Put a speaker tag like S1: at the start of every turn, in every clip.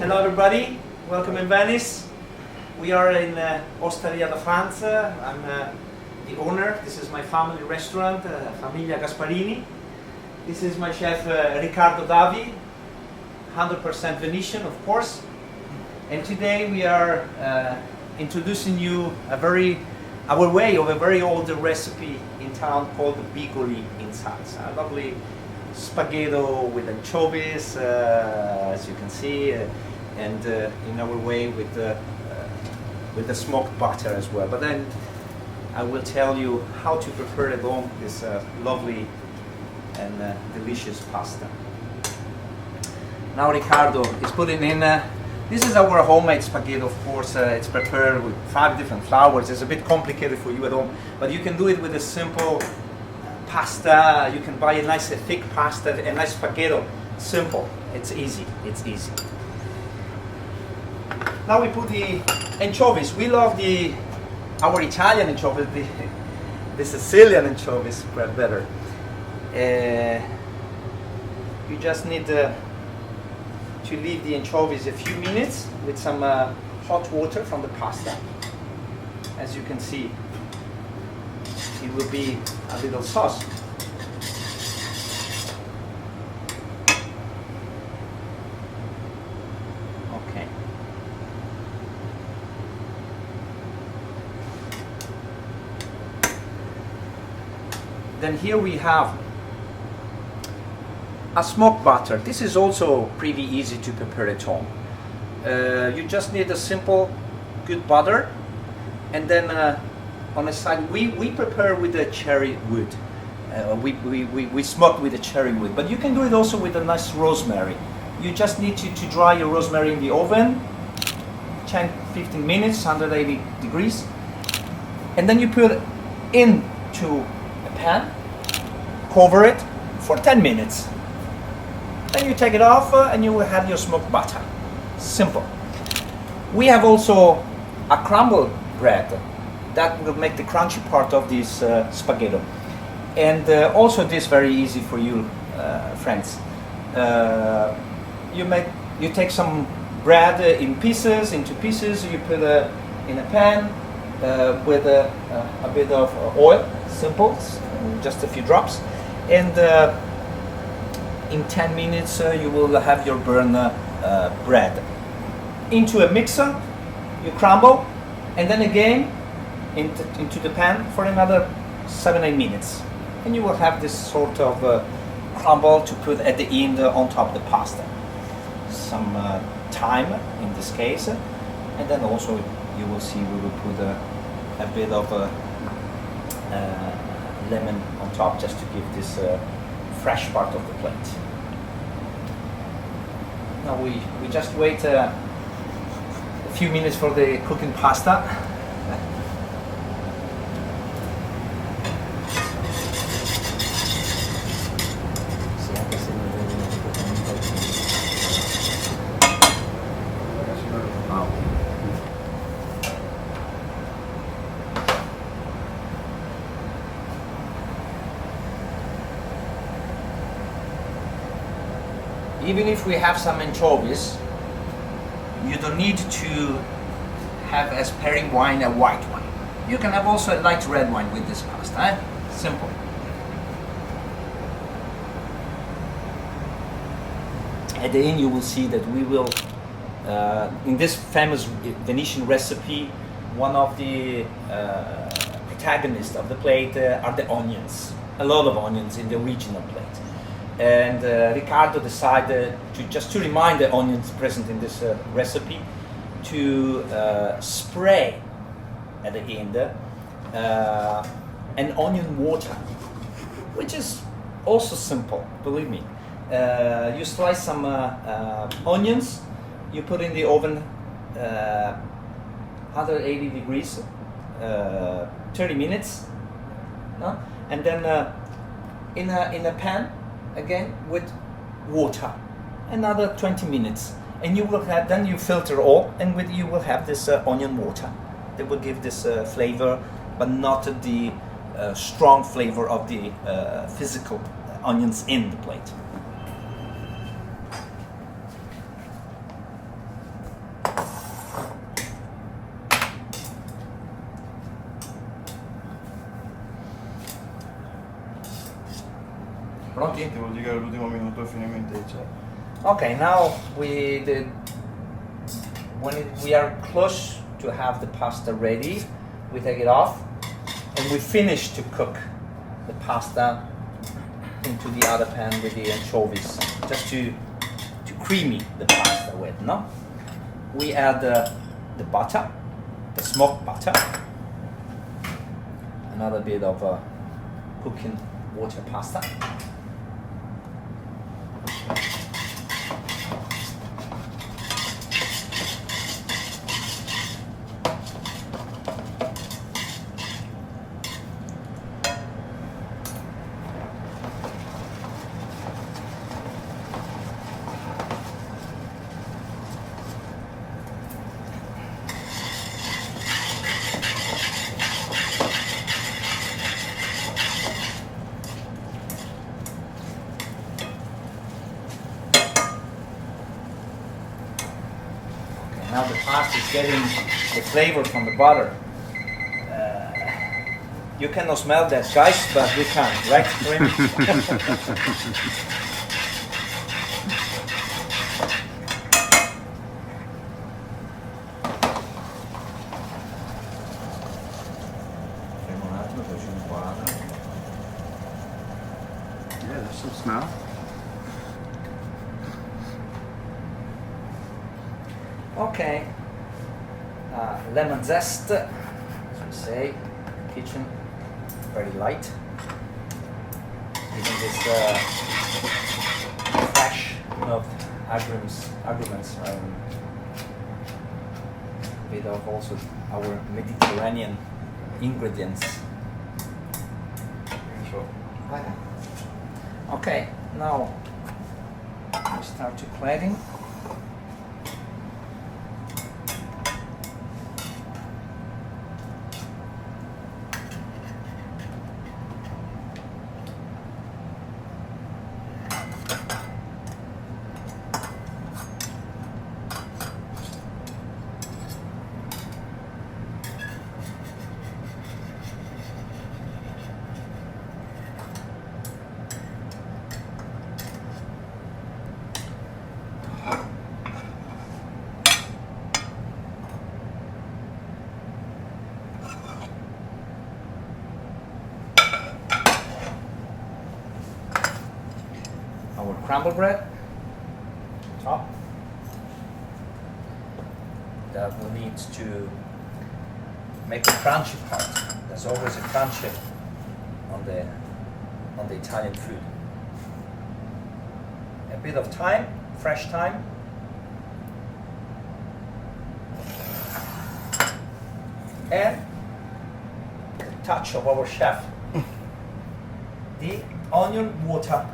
S1: Hello everybody, welcome in Venice. We are in Osteria da Francia. I'm the owner. This is my family restaurant, Famiglia Gasparini. This is my chef Riccardo Davi, 100% Venetian of course. And today we are introducing you our way of a very old recipe in town called bigoli in salsa. A lovely spaghetti with anchovies, as you can see, and in our way with the smoked butter as well. But then I will tell you how to prepare at home this lovely and delicious pasta. Now Riccardo is putting in, this is our homemade spaghetti, of course. It's prepared with 5 different flours. It's a bit complicated for you at home, but you can do it with a simple pasta. You can buy a nice thick pasta, a nice spaghetti. Simple, it's easy, it's easy. Now we put the anchovies. We love our Italian anchovies, the Sicilian anchovies better. You just need to leave the anchovies a few minutes with some hot water from the pasta. As you can see, it will be a little sauce. Okay. Then here we have a smoked butter. This is also pretty easy to prepare at home. You just need a simple, good butter, and then on the side we prepare with the cherry wood. We smoke with the cherry wood, but you can do it also with a nice rosemary. You just need to dry your rosemary in the oven, 10-15 minutes, 180 degrees, and then you put it into a pan, cover it for 10 minutes. Then you take it off and you will have your smoked butter. Simple. We have also a crumble bread that will make the crunchy part of this spaghetti. And also this very easy for you, friends. You take some bread into pieces. You put in a pan with a bit of oil, simple, just a few drops, and in 10 minutes you will have your burnt bread. Into a mixer, you crumble, and then again into the pan for another 7-8 minutes. And you will have this sort of crumble to put at the end on top of the pasta. Some thyme in this case, and then also you will see we will put a bit of lemon on top just to give this fresh part of the plate. Now we just wait a few minutes for the cooking pasta. Even if we have some anchovies, you don't need to have as pairing wine a white wine. You can have also a light red wine with this pasta. Simple. At the end you will see that we will, in this famous Venetian recipe, one of the protagonists of the plate are the onions. A lot of onions in the original plate. And Riccardo decided to remind the onions present in this recipe to spray at the end an onion water, which is also simple, believe me. You slice some onions, you put in the oven 180 degrees, 30 minutes, and then in a pan again with water, another 20 minutes, and you will have, then you filter all, and you will have this onion water that will give this flavor, but not the strong flavor of the physical onions in the plate. Pronti?
S2: Ti vuol dire che all'ultimo minuto finalmente c'è.
S1: Okay, now when we are close to have the pasta ready, we take it off and we finish to cook the pasta into the other pan with the anchovies, just to creamy the pasta with, no? We add the butter, the smoked butter, another bit of cooking water pasta. Now the pasta is getting the flavor from the butter. You cannot smell that, guys, but we can, right?
S2: Yeah, there's some smell.
S1: Okay. Lemon zest, as we say, kitchen, very light. Even this fresh of agrumes, a bit of also our Mediterranean ingredients.
S2: Sure.
S1: Okay, now we start to cladding. Our crumble bread, top. That will need to make a crunchy part. There's always a crunchy on the Italian food. A bit of thyme, fresh thyme. And a touch of our chef, the onion water.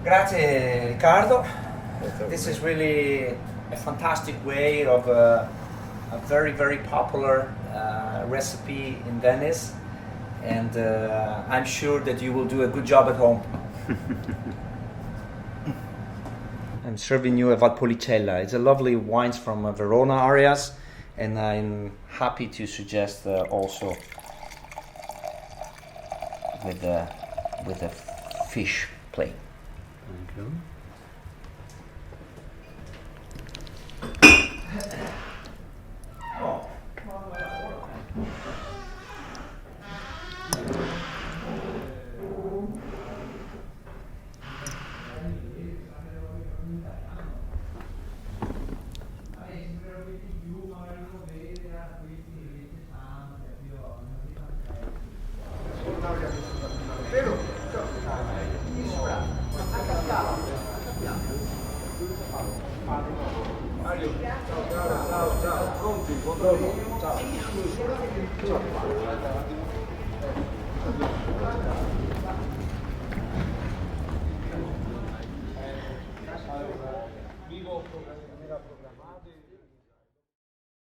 S1: Grazie Riccardo. This is really a fantastic way of a very, very popular recipe in Venice, and I'm sure that you will do a good job at home. I'm serving you a Valpolicella. It's a lovely wines from Verona areas, and I'm happy to suggest also with a fish plate.
S2: Thank you. Vivo